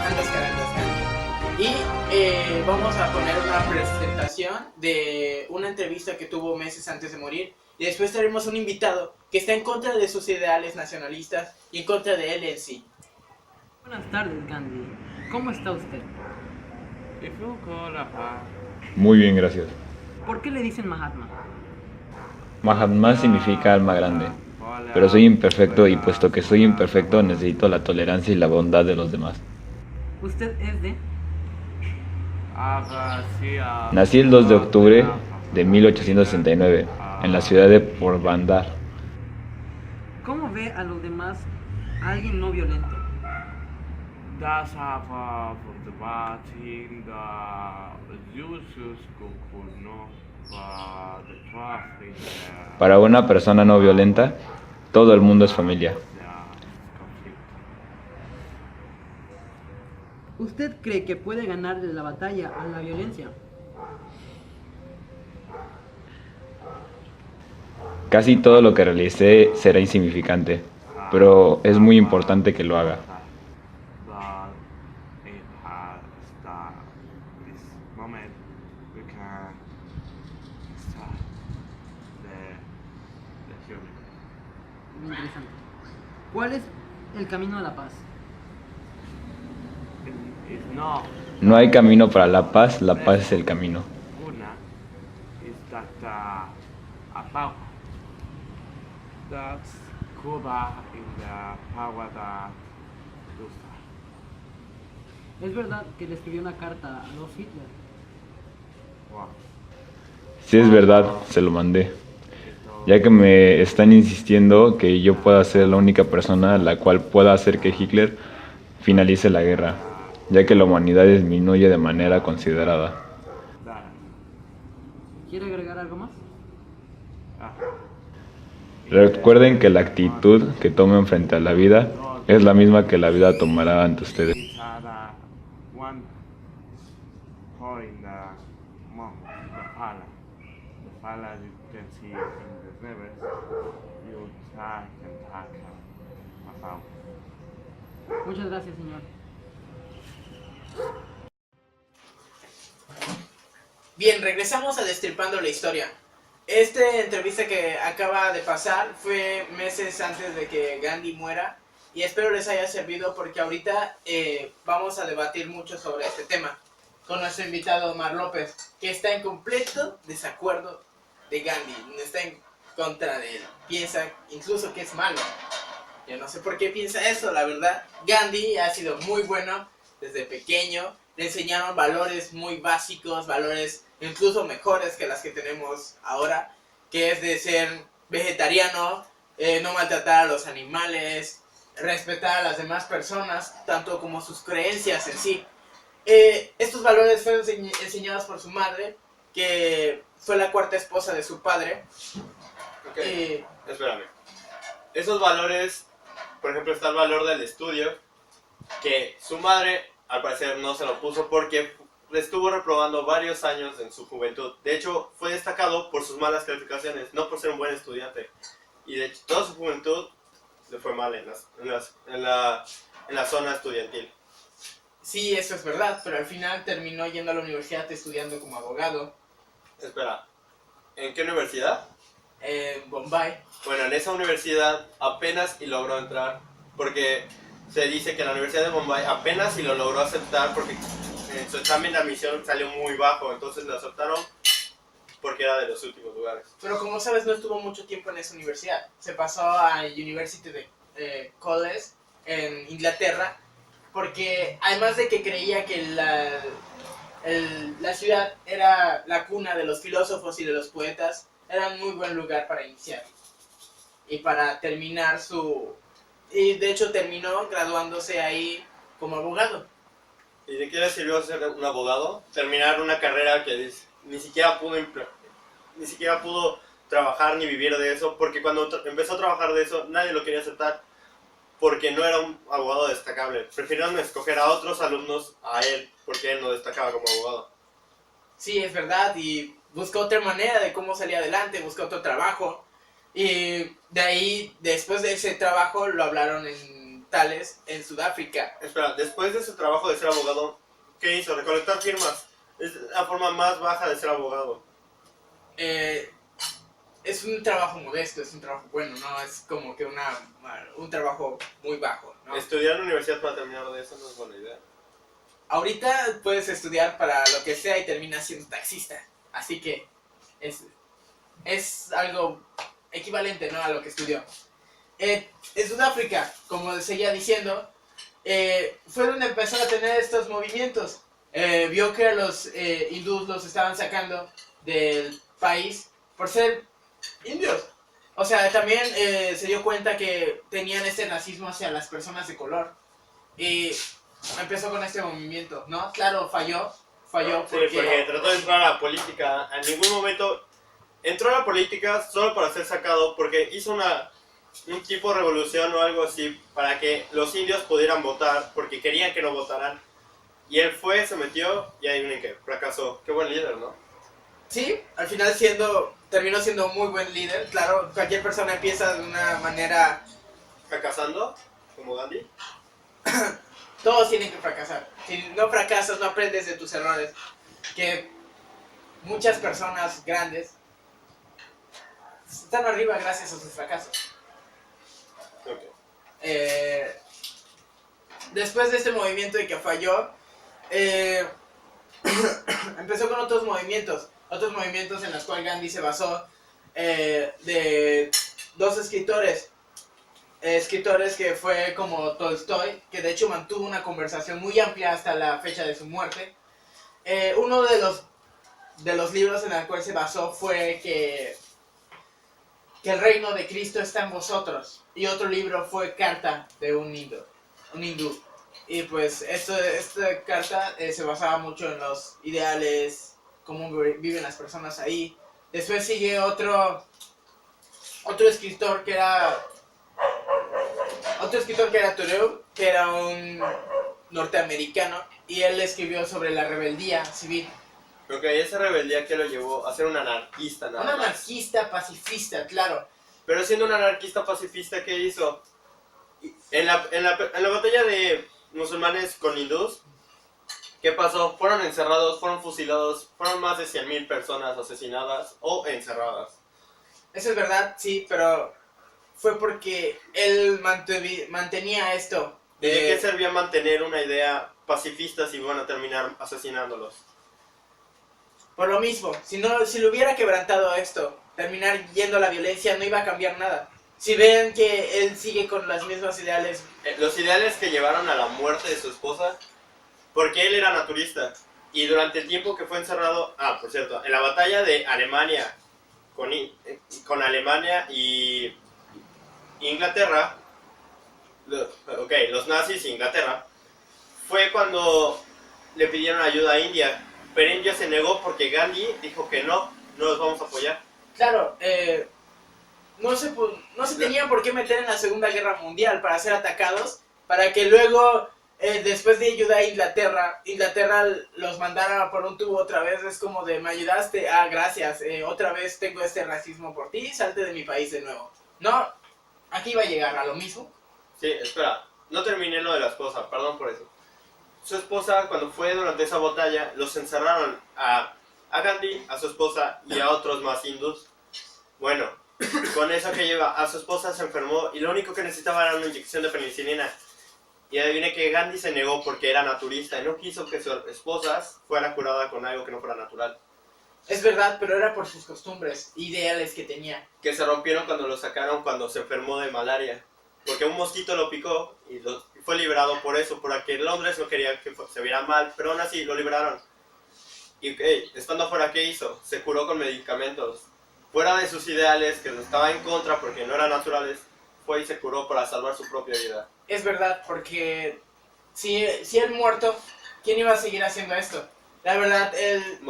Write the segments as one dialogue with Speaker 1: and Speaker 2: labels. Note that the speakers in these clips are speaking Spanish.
Speaker 1: Andas carandas, Gandhi. Y vamos a poner una presentación de una entrevista que tuvo meses antes de morir. Y después tenemos un invitado que está en contra de sus ideales nacionalistas y en contra de él en sí.
Speaker 2: Buenas tardes, Gandhi. ¿Cómo está usted?
Speaker 3: Muy bien, gracias.
Speaker 2: ¿Por qué le dicen Mahatma?
Speaker 3: Mahatma significa alma grande, pero soy imperfecto y puesto que soy imperfecto necesito la tolerancia y la bondad de los demás.
Speaker 2: ¿Usted es de?
Speaker 3: Nací el 2 de octubre de 1869 en la ciudad de Porbandar.
Speaker 2: ¿Cómo ve a los demás a alguien no violento?
Speaker 3: Para una persona no violenta, todo el mundo es familia.
Speaker 2: ¿Usted cree que puede ganarle la batalla a la violencia?
Speaker 3: Casi todo lo que realicé será insignificante, pero es muy importante que lo haga.
Speaker 2: Muy interesante. ¿Cuál es el camino a la paz?
Speaker 3: No hay camino para la paz es el camino.
Speaker 2: ¿Es verdad que le escribió una carta a Adolf Hitler?
Speaker 3: Si es verdad, se lo mandé, ya que me están insistiendo que yo pueda ser la única persona la cual pueda hacer que Hitler finalice la guerra, ya que la humanidad disminuye de manera considerada.
Speaker 2: ¿Quiere agregar algo más?
Speaker 3: Recuerden que la actitud que tomen frente a la vida es la misma que la vida tomará ante ustedes.
Speaker 2: Muchas gracias, señor.
Speaker 1: Bien, regresamos a Destripando la Historia. Esta entrevista que acaba de pasar fue meses antes de que Gandhi muera y espero les haya servido porque ahorita vamos a debatir mucho sobre este tema con nuestro invitado Omar López, que está en completo desacuerdo de Gandhi, está en contra de él, piensa incluso que es malo. Yo no sé por qué piensa eso, la verdad. Gandhi ha sido muy bueno desde pequeño, le enseñaron valores muy básicos, valores incluso mejores que las que tenemos ahora, que es de ser vegetariano, no maltratar a los animales, respetar a las demás personas, tanto como sus creencias en sí. Estos valores fueron enseñados por su madre, que fue la cuarta esposa de su padre.
Speaker 4: Ok, espérame. Esos valores, por ejemplo, está el valor del estudio, que su madre al parecer no se lo puso porque le estuvo reprobando varios años en su juventud. De hecho, fue destacado por sus malas calificaciones, no por ser un buen estudiante. Y de hecho, toda su juventud le fue mal en la zona estudiantil.
Speaker 1: Sí, eso es verdad, pero al final terminó yendo a la universidad estudiando como abogado.
Speaker 4: Espera, ¿en qué universidad?
Speaker 1: En Bombay.
Speaker 4: Bueno, en esa universidad apenas y logró entrar, porque se dice que la Universidad de Bombay apenas y lo logró aceptar porque en su examen de admisión salió muy bajo, entonces lo aceptaron porque era de los últimos lugares.
Speaker 1: Pero como sabes, no estuvo mucho tiempo en esa universidad. Se pasó a University de College en Inglaterra, porque además de que creía que la ciudad era la cuna de los filósofos y de los poetas, era un muy buen lugar para iniciar y para terminar su... Y de hecho terminó graduándose ahí como abogado.
Speaker 4: ¿Y de qué le sirvió ser un abogado? Terminar una carrera que ni siquiera pudo trabajar ni vivir de eso, porque cuando empezó a trabajar de eso nadie lo quería aceptar porque no era un abogado destacable. Prefirieron escoger a otros alumnos a él porque él no destacaba como abogado.
Speaker 1: Sí, es verdad, y buscó otra manera de cómo salir adelante, buscó otro trabajo. Y de ahí, después de ese trabajo, lo hablaron en tales en Sudáfrica.
Speaker 4: Espera, después de su trabajo de ser abogado, ¿qué hizo? Recolectar firmas. Es la forma más baja de ser abogado.
Speaker 1: Es un trabajo modesto, es un trabajo bueno, no es como que un trabajo muy bajo, ¿no?
Speaker 4: Estudiar en la universidad para terminar de eso no es buena idea.
Speaker 1: Ahorita puedes estudiar para lo que sea y terminas siendo taxista, así que es algo equivalente, ¿no?, a lo que estudió. En Sudáfrica, como seguía diciendo, fue donde empezó a tener estos movimientos. Vio que los hindús los estaban sacando del país por ser indios. O sea, también se dio cuenta que tenían este racismo hacia las personas de color. Y empezó con este movimiento, ¿no? Claro, falló porque...
Speaker 4: Sí, porque trató de entrar a la política. En ningún momento entró a la política solo para ser sacado, porque hizo un tipo de revolución o algo así para que los indios pudieran votar, porque querían que no votaran. Y él fue, se metió y adivinen qué, fracasó. Qué buen líder, ¿no?
Speaker 1: Sí, al final terminó siendo muy buen líder. Claro, cualquier persona empieza de una manera...
Speaker 4: ¿Fracasando? ¿Como Gandhi?
Speaker 1: Todos tienen que fracasar. Si no fracasas, no aprendes de tus errores. Que muchas personas grandes están arriba gracias a sus fracasos.
Speaker 4: Okay.
Speaker 1: Después de este movimiento y que falló, empezó con otros movimientos en los cuales Gandhi se basó, de dos escritores que fue como Tolstoy, que de hecho mantuvo una conversación muy amplia hasta la fecha de su muerte. Uno de los libros en el cual se basó fue que el reino de Cristo está en vosotros, y otro libro fue Carta de un hindú. Y pues esta carta se basaba mucho en los ideales, cómo viven las personas ahí. Después sigue otro escritor que era Thoreau, que era un norteamericano, y él escribió sobre la rebeldía civil.
Speaker 4: Ok, esa rebeldía que lo llevó a ser un anarquista nada más.
Speaker 1: Un anarquista pacifista, claro.
Speaker 4: Pero siendo un anarquista pacifista, ¿qué hizo? En la batalla de musulmanes con hindús, ¿qué pasó? Fueron encerrados, fueron fusilados, fueron más de 100,000 personas asesinadas o encerradas.
Speaker 1: Eso es verdad, sí, pero fue porque él mantenía esto.
Speaker 4: ¿De qué servía mantener una idea pacifista si van a terminar asesinándolos?
Speaker 1: Por lo mismo, si le hubiera quebrantado esto, terminar yendo a la violencia, no iba a cambiar nada. Si ven que él sigue con las mismas ideales...
Speaker 4: Los ideales que llevaron a la muerte de su esposa, porque él era naturista. Y durante el tiempo que fue encerrado... Ah, por cierto, en la batalla de Alemania, con Alemania y Inglaterra, los nazis e Inglaterra, fue cuando le pidieron ayuda a India. Pero India se negó porque Gandhi dijo que no los vamos a apoyar.
Speaker 1: Claro, no se tenían por qué meter en la Segunda Guerra Mundial para ser atacados, para que luego, después de ayudar a Inglaterra los mandara por un tubo otra vez. Es como de, me ayudaste, gracias, otra vez tengo este racismo por ti, salte de mi país de nuevo. No, aquí iba a llegar a lo mismo.
Speaker 4: Sí, espera, no terminé lo de la esposa, perdón por eso. Su esposa, cuando fue durante esa batalla, los encerraron a Gandhi, a su esposa y a otros más hindús. Bueno, con eso que lleva, a su esposa se enfermó y lo único que necesitaba era una inyección de penicilina. Y adivine que Gandhi se negó porque era naturista y no quiso que su esposa fuera curada con algo que no fuera natural.
Speaker 1: Es verdad, pero era por sus costumbres, ideales que tenía.
Speaker 4: Que se rompieron cuando lo sacaron cuando se enfermó de malaria. Porque un mosquito lo picó y fue liberado por eso, porque Londres no quería que se viera mal, pero aún así lo liberaron. Y estando fuera, ¿qué hizo? Se curó con medicamentos. Fuera de sus ideales, que estaba en contra porque no eran naturales, fue y se curó para salvar su propia vida.
Speaker 1: Es verdad, porque si él muerto, ¿quién iba a seguir haciendo esto? La verdad, él...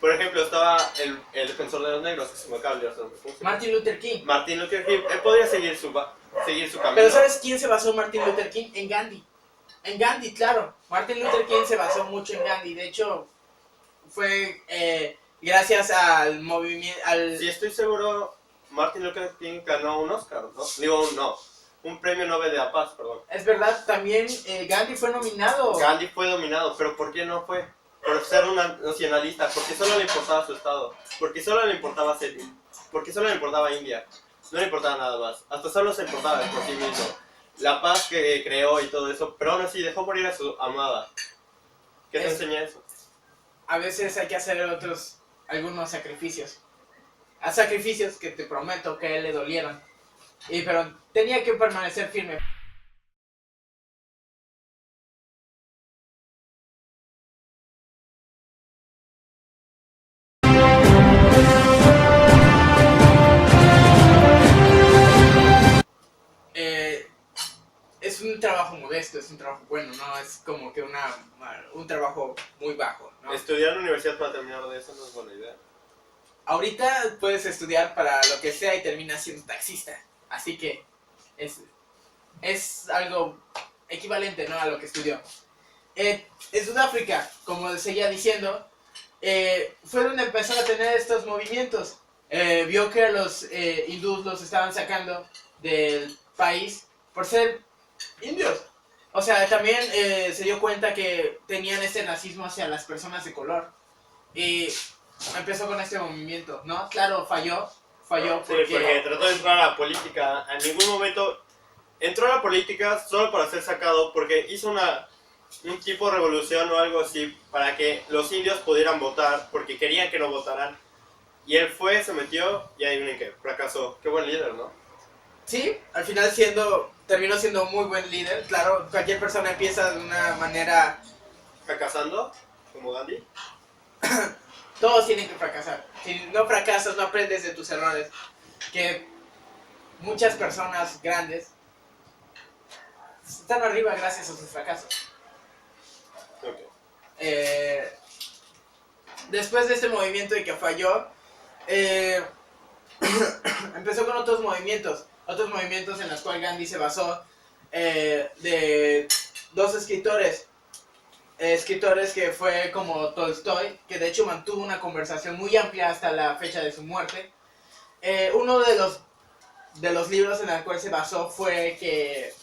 Speaker 4: Por ejemplo, estaba el defensor de los negros, que se me acaba de olvidar su nombre.
Speaker 1: Martin Luther King.
Speaker 4: Martin Luther King, él podría seguir su camino.
Speaker 1: Pero ¿sabes quién se basó Martin Luther King? En Gandhi. En Gandhi, claro. Martin Luther King se basó mucho en Gandhi. De hecho, fue gracias al movimiento...
Speaker 4: Sí, estoy seguro, Martin Luther King ganó un Oscar, ¿no? Digo, no. un premio Nobel de la Paz, perdón.
Speaker 1: Es verdad, también Gandhi fue nominado.
Speaker 4: Gandhi fue nominado, pero ¿por qué no fue? Por ser un nacionalista, porque solo le importaba su estado, porque solo le importaba porque solo le importaba India, no le importaba nada más, hasta solo se importaba por sí mismo. La paz que creó y todo eso, pero aún así dejó morir a su amada. ¿Qué te enseña eso?
Speaker 1: A veces hay que hacer algunos sacrificios. A sacrificios que te prometo que a él le dolieron. Pero tenía que permanecer firme. Es un trabajo modesto, es un trabajo bueno, no es como que un trabajo muy bajo, ¿no?
Speaker 4: Estudiar en la universidad para terminar de eso no es buena idea.
Speaker 1: Ahorita puedes estudiar para lo que sea y terminas siendo taxista, así que es algo equivalente, ¿no?, a lo que estudió. En Sudáfrica, como seguía diciendo, fue donde empezó a tener estos movimientos. Vio que los hindús los estaban sacando del país por ser indios. O sea, también se dio cuenta que tenían este nazismo hacia las personas de color. Y empezó con este movimiento, ¿no? Claro, falló porque...
Speaker 4: Sí, porque trató de entrar a la política. En ningún momento entró a la política solo para ser sacado, porque hizo un tipo de revolución o algo así para que los indios pudieran votar, porque querían que no votaran. Y él se metió y adivinen qué, fracasó. Qué buen líder, ¿no?
Speaker 1: Sí, al final terminó siendo un muy buen líder. Claro, cualquier persona empieza de una manera...
Speaker 4: ¿Fracasando? ¿Como Gandhi?
Speaker 1: Todos tienen que fracasar. Si no fracasas, no aprendes de tus errores. Que muchas personas grandes están arriba gracias a sus fracasos.
Speaker 4: Okay.
Speaker 1: Después de este movimiento y que falló, empezó con otros movimientos en los cuales Gandhi se basó, de dos escritores que fue como Tolstoy, que de hecho mantuvo una conversación muy amplia hasta la fecha de su muerte. Uno de los libros en el cual se basó fue que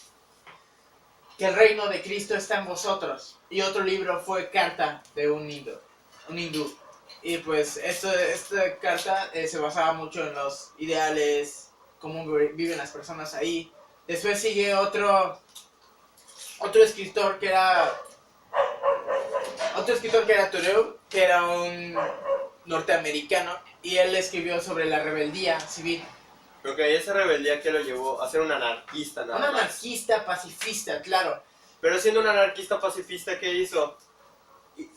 Speaker 1: el reino de Cristo está en vosotros, y otro libro fue Carta de un hindú. Y pues esta carta se basaba mucho en los ideales, cómo viven las personas ahí. Después sigue otro escritor que era Thoreau, que era un norteamericano, y él escribió sobre la rebeldía civil.
Speaker 4: Ok, esa rebeldía que lo llevó a ser un anarquista nada más.
Speaker 1: Un anarquista pacifista, claro.
Speaker 4: Pero siendo un anarquista pacifista, ¿qué hizo?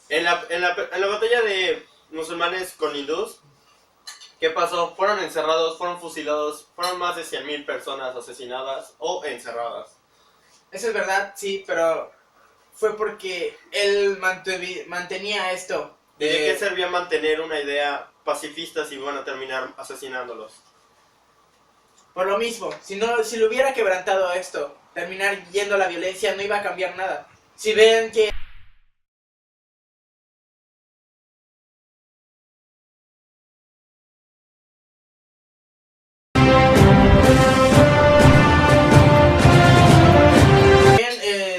Speaker 4: En la batalla de musulmanes con hindús, ¿qué pasó? Fueron encerrados, fueron fusilados, fueron más de 100,000 personas asesinadas o encerradas.
Speaker 1: Eso es verdad, sí, pero fue porque él mantenía esto.
Speaker 4: ¿De qué servía mantener una idea pacifista si van a terminar asesinándolos?
Speaker 1: Por lo mismo, si lo hubiera quebrantado esto, terminar yendo a la violencia, no iba a cambiar nada. Si ven que...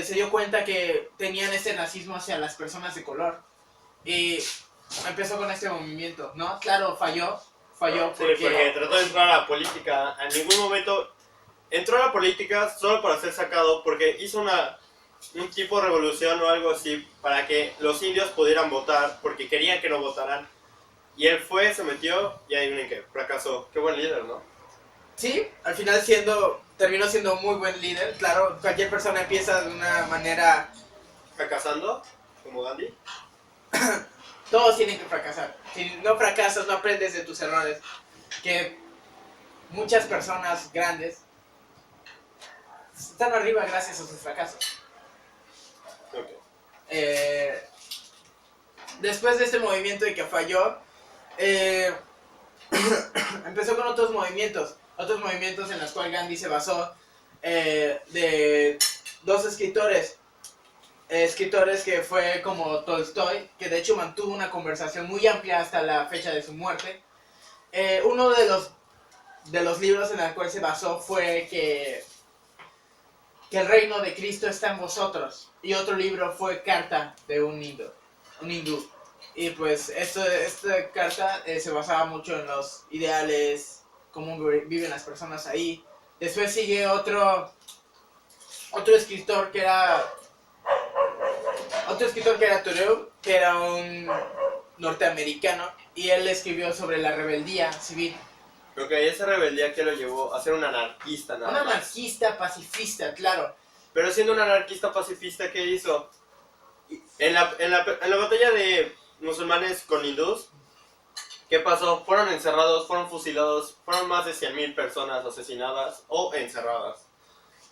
Speaker 1: se dio cuenta que tenían este nazismo hacia las personas de color. Y empezó con este movimiento, ¿no? Claro, falló porque...
Speaker 4: Sí, porque trató de entrar a la política. En ningún momento entró a la política solo para ser sacado, porque hizo un tipo de revolución o algo así para que los indios pudieran votar, porque querían que no votaran. Y él se metió y adivinen qué, fracasó. Qué buen líder, ¿no?
Speaker 1: Sí, al final terminó siendo un muy buen líder. Claro, cualquier persona empieza de una manera...
Speaker 4: ¿Fracasando? ¿Como Gandhi?
Speaker 1: Todos tienen que fracasar. Si no fracasas, no aprendes de tus errores. Que muchas personas grandes están arriba gracias a sus fracasos.
Speaker 4: Okay.
Speaker 1: Después de este movimiento y que falló, empezó con otros movimientos en los cuales Gandhi se basó, de dos escritores que fue como Tolstoy, que de hecho mantuvo una conversación muy amplia hasta la fecha de su muerte. Uno de los libros en el cual se basó fue que que el reino de Cristo está en vosotros. Y otro libro fue Carta de un hindú. Y pues esta carta se basaba mucho en los ideales, cómo viven las personas ahí. Después sigue otro escritor que era Thoreau, que era un norteamericano, y él escribió sobre la rebeldía civil.
Speaker 4: Ok, esa rebeldía que lo llevó a ser un anarquista, nada
Speaker 1: Un
Speaker 4: más.
Speaker 1: anarquista pacifista, claro.
Speaker 4: Pero siendo un anarquista pacifista, ¿qué hizo? En la batalla de musulmanes con hindús, ¿qué pasó? Fueron encerrados, fueron fusilados, fueron más de 100,000 personas asesinadas o encerradas.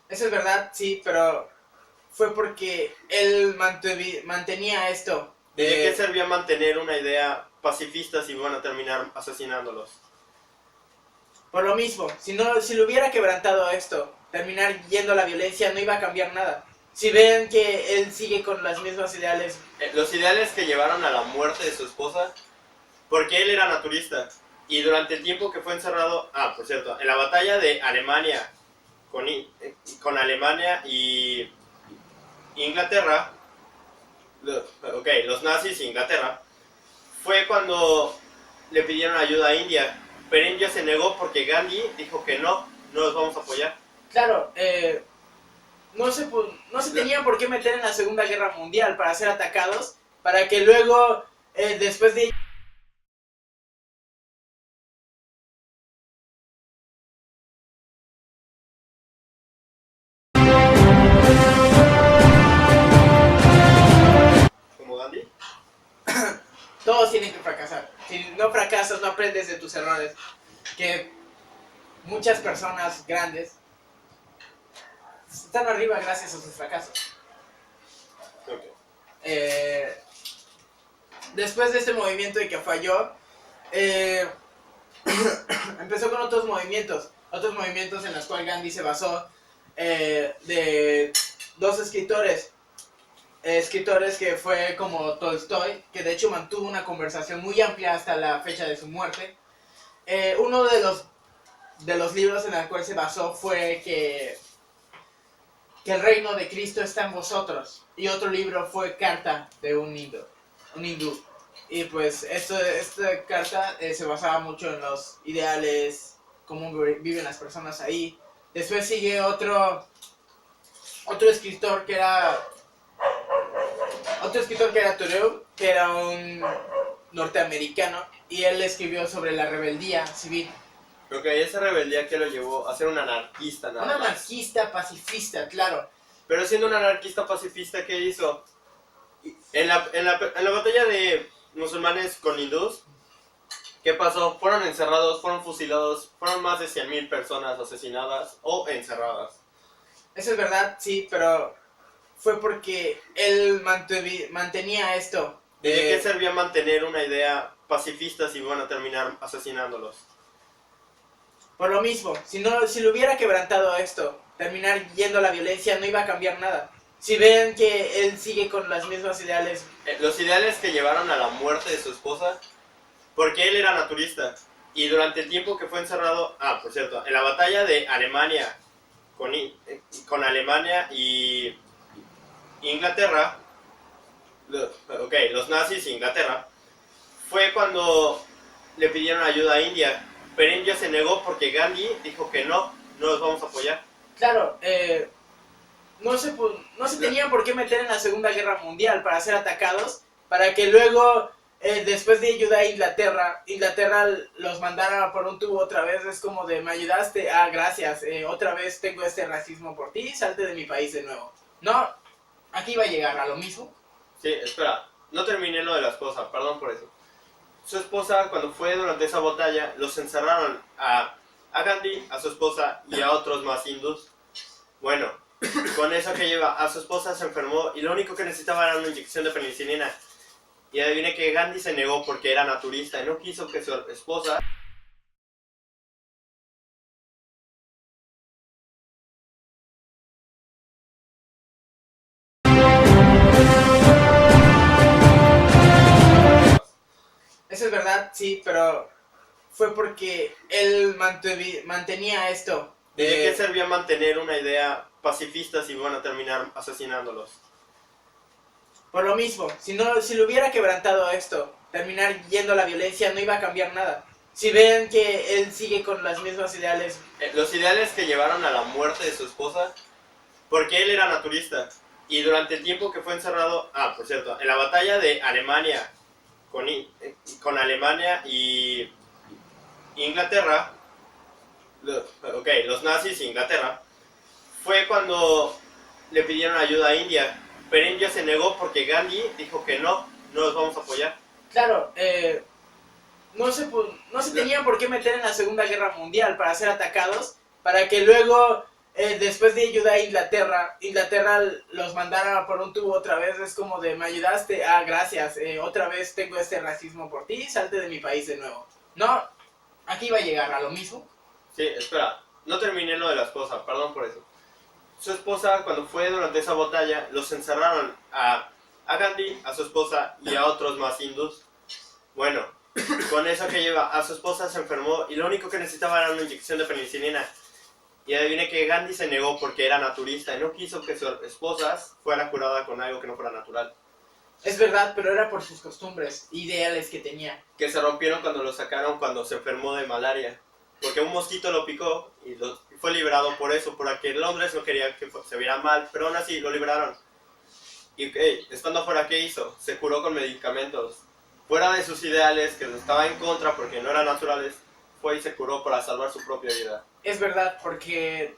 Speaker 1: Eso es verdad, sí, pero fue porque él mantenía esto.
Speaker 4: ¿De qué servía mantener una idea pacifista si van a terminar asesinándolos?
Speaker 1: Por lo mismo, si lo hubiera quebrantado esto, terminar yendo a la violencia, no iba a cambiar nada. Si ven que él sigue con las mismas ideales.
Speaker 4: Los ideales que llevaron a la muerte de su esposa, porque él era naturista. Y durante el tiempo que fue encerrado, por cierto, en la batalla de Alemania, con Alemania y Inglaterra, los nazis e Inglaterra, fue cuando le pidieron ayuda a India. Pero India se negó porque Gandhi dijo que no los vamos a apoyar.
Speaker 1: Claro, no se tenían por qué meter en la Segunda Guerra Mundial para ser atacados, para que luego, después de...
Speaker 4: ¿Como Gandhi?
Speaker 1: Todos tienen que fracasar. Si no fracasas, no aprendes de tus errores. Que muchas personas grandes están arriba gracias a sus fracasos.
Speaker 4: Okay.
Speaker 1: Después de este movimiento y que falló, empezó con otros movimientos en los cuales Gandhi se basó, de dos escritores que fue como Tolstoy, que de hecho mantuvo una conversación muy amplia hasta la fecha de su muerte. Uno de los libros en el cual se basó fue que el reino de Cristo está en vosotros, y otro libro fue Carta de un hindú. Y pues esta carta se basaba mucho en los ideales, cómo viven las personas ahí. Después sigue otro escritor que era Thoreau, que era un norteamericano, y él escribió sobre la rebeldía civil.
Speaker 4: Ok, esa rebeldía que lo llevó a ser un anarquista, nada más.
Speaker 1: Un anarquista pacifista, claro.
Speaker 4: Pero siendo un anarquista pacifista, ¿qué hizo? En la batalla de musulmanes con hindús, ¿qué pasó? Fueron encerrados, fueron fusilados, fueron más de 100,000 personas asesinadas o encerradas.
Speaker 1: Eso es verdad, sí, pero fue porque él mantenía esto.
Speaker 4: ¿De qué servía mantener una idea pacifista si van a terminar asesinándolos?
Speaker 1: Por lo mismo, si lo hubiera quebrantado esto, terminar yendo a la violencia, no iba a cambiar nada. Si ven que él sigue con las mismas ideales.
Speaker 4: Los ideales que llevaron a la muerte de su esposa, porque él era naturista. Y durante el tiempo que fue encerrado, por cierto, en la batalla de Alemania, con Alemania y Inglaterra, los nazis e Inglaterra, fue cuando le pidieron ayuda a India. Pero India se negó porque Gandhi dijo que no los vamos a apoyar.
Speaker 1: Claro, no se tenían por qué meter en la Segunda Guerra Mundial para ser atacados, para que luego, después de ayudar a Inglaterra los mandara por un tubo otra vez. Es como de, me ayudaste, gracias, otra vez tengo este racismo por ti, salte de mi país de nuevo. No, aquí iba a llegar a lo mismo.
Speaker 4: Sí, espera, no terminé lo de la esposa, perdón por eso. Su esposa, cuando fue durante esa batalla, los encerraron a Gandhi, a su esposa y a otros más hindús. Bueno, con eso que lleva, a su esposa se enfermó y lo único que necesitaba era una inyección de penicilina. Y adivine que Gandhi se negó porque era naturista y no quiso que su esposa...
Speaker 1: Eso es verdad, sí, pero fue porque él mantenía esto.
Speaker 4: ¿De qué servía mantener una idea pacifistas y van a terminar asesinándolos.
Speaker 1: Por lo mismo, si le hubiera quebrantado esto, terminar yendo a la violencia, no iba a cambiar nada. Si ven que él sigue con las mismas ideales.
Speaker 4: Los ideales que llevaron a la muerte de su esposa, porque él era naturista. Y durante el tiempo que fue encerrado, por cierto, en la batalla de Alemania, con Alemania y Inglaterra, los nazis e Inglaterra, fue cuando le pidieron ayuda a India. Pero India se negó porque Gandhi dijo que no los vamos a apoyar.
Speaker 1: Claro, no se tenían por qué meter en la Segunda Guerra Mundial para ser atacados, para que luego, después de ayudar a Inglaterra los mandara por un tubo otra vez. Es como de, me ayudaste, gracias, otra vez tengo este racismo por ti, salte de mi país de nuevo. No, aquí va a llegar a lo mismo.
Speaker 4: Sí, espera, no terminé lo de la esposa, perdón por eso. Su esposa, cuando fue durante esa batalla, los encerraron a Gandhi, a su esposa y a otros más hindús. Bueno, con eso que lleva, a su esposa se enfermó y lo único que necesitaba era una inyección de penicilina. Y adivine que Gandhi se negó porque era naturista y no quiso que su esposa fuera curada con algo que no fuera natural.
Speaker 1: Es verdad, pero era por sus costumbres, ideales que tenía.
Speaker 4: Que se rompieron cuando lo sacaron cuando se enfermó de malaria. Porque un mosquito lo picó y fue liberado por eso, porque Londres no quería que se viera mal, pero aún así lo liberaron. Y estando afuera, ¿qué hizo? Se curó con medicamentos. Fuera de sus ideales, que estaba en contra porque no eran naturales, fue y se curó para salvar su propia vida.
Speaker 1: Es verdad, porque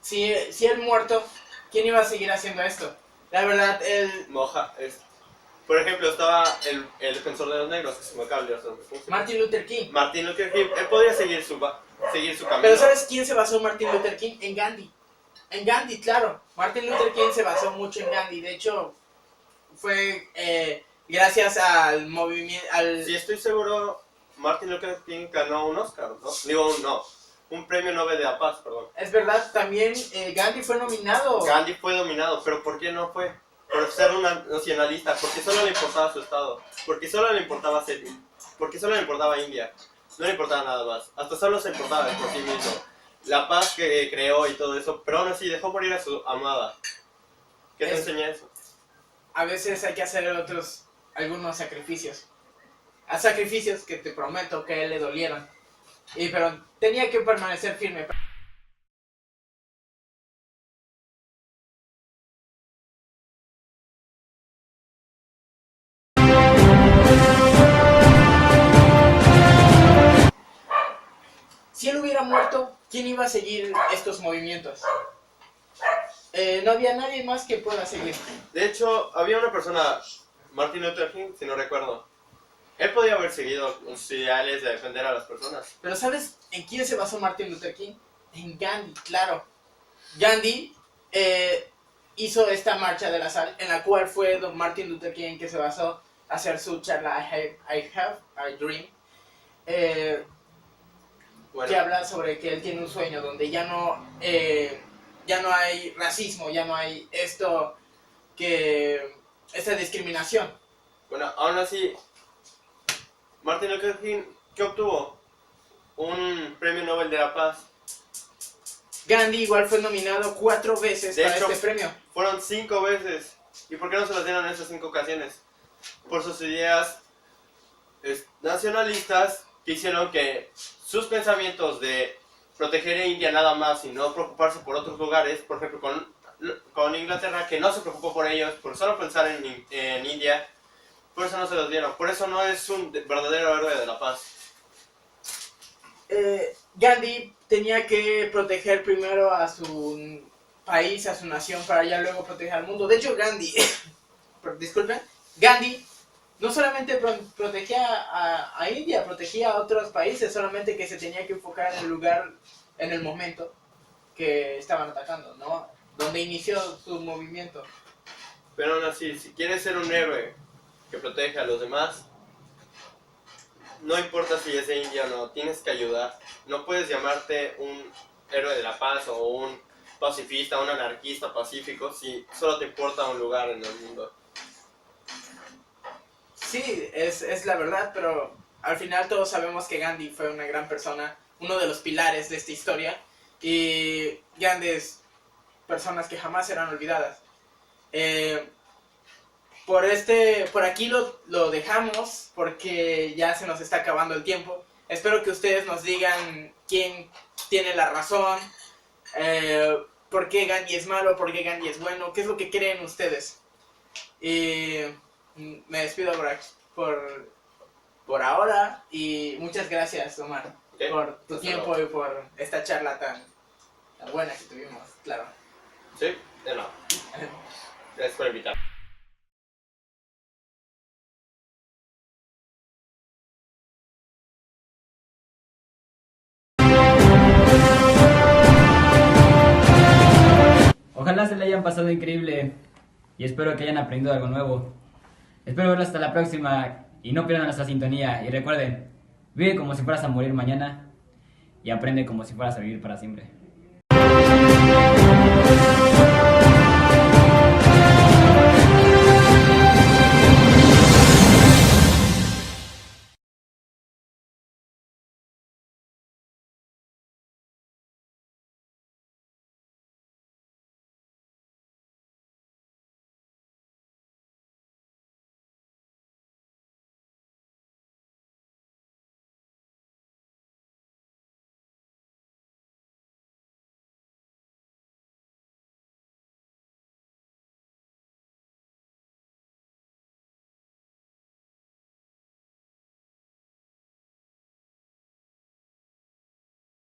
Speaker 1: si él muerto, ¿quién iba a seguir haciendo esto? La verdad, él...
Speaker 4: Por ejemplo, estaba el defensor de los negros, que se me acaba de olvidar su nombre.
Speaker 1: Martin Luther King.
Speaker 4: Martin Luther King, él podría seguir su camino.
Speaker 1: Pero ¿sabes quién se basó Martin Luther King? En Gandhi. En Gandhi, claro. Martin Luther King se basó mucho en Gandhi. De hecho, fue gracias al movimiento...
Speaker 4: Sí, estoy seguro, Martin Luther King ganó un Oscar, ¿no? Un premio Nobel de la Paz, perdón.
Speaker 1: Es verdad, también Gandhi fue nominado.
Speaker 4: Gandhi fue nominado, pero ¿por qué no fue? Por ser un nacionalista, porque solo le importaba su estado, porque solo le importaba Seti, porque solo le importaba India, no le importaba nada más, hasta solo se importaba por sí mismo, la paz que creó y todo eso, pero aún así dejó morir a su amada. ¿Qué te enseña eso?
Speaker 1: A veces hay que hacer algunos sacrificios, sacrificios que te prometo que a él le dolieron, pero tenía que permanecer firme. Si él hubiera muerto, ¿quién iba a seguir estos movimientos? No había nadie más que pueda seguir.
Speaker 4: De hecho, había una persona, Martin Luther King, si no recuerdo. Él podía haber seguido sus ideales de defender a las personas.
Speaker 1: Pero ¿sabes en quién se basó Martin Luther King? En Gandhi, claro. Gandhi hizo esta marcha de la sal, en la cual fue don Martin Luther King que se basó a hacer su charla I Have a Dream.
Speaker 4: Bueno.
Speaker 1: Que habla sobre que él tiene un sueño donde ya no hay racismo, ya no hay esta discriminación.
Speaker 4: Bueno, aún así, Martin Luther King, ¿qué obtuvo? Un premio Nobel de la Paz.
Speaker 1: Gandhi igual fue nominado 4 veces para este premio.
Speaker 4: Fueron 5 veces. ¿Y por qué no se las dieron en esas 5 ocasiones? Por sus ideas nacionalistas que hicieron que sus pensamientos de proteger a India nada más y no preocuparse por otros lugares, por ejemplo con Inglaterra, que no se preocupó por ellos, por solo pensar en India, por eso no se los dieron, por eso no es un verdadero héroe de la paz.
Speaker 1: Gandhi tenía que proteger primero a su país, a su nación, para ya luego proteger al mundo. De hecho, Gandhi no solamente protegía a India, protegía a otros países, solamente que se tenía que enfocar en el lugar, en el momento que estaban atacando, ¿no? Donde inició su movimiento.
Speaker 4: Pero aún así, si quieres ser un héroe que protege a los demás, no importa si es de India o no, tienes que ayudar. No puedes llamarte un héroe de la paz o un pacifista, un anarquista pacífico, si solo te importa un lugar en el mundo.
Speaker 1: Sí, es la verdad, pero al final todos sabemos que Gandhi fue una gran persona, uno de los pilares de esta historia. Y Gandhi personas que jamás serán olvidadas. Por aquí lo dejamos porque ya se nos está acabando el tiempo. Espero que ustedes nos digan quién tiene la razón, por qué Gandhi es malo, por qué Gandhi es bueno, qué es lo que creen ustedes. Y me despido por ahora y muchas gracias, Omar, por tu tiempo y por esta charla tan buena que tuvimos, claro.
Speaker 4: Sí, de nada. Gracias por invitar.
Speaker 5: Ojalá se le hayan pasado increíble y espero que hayan aprendido algo nuevo. Espero verlos hasta la próxima y no pierdan nuestra sintonía. Y recuerden, vive como si fueras a morir mañana y aprende como si fueras a vivir para siempre.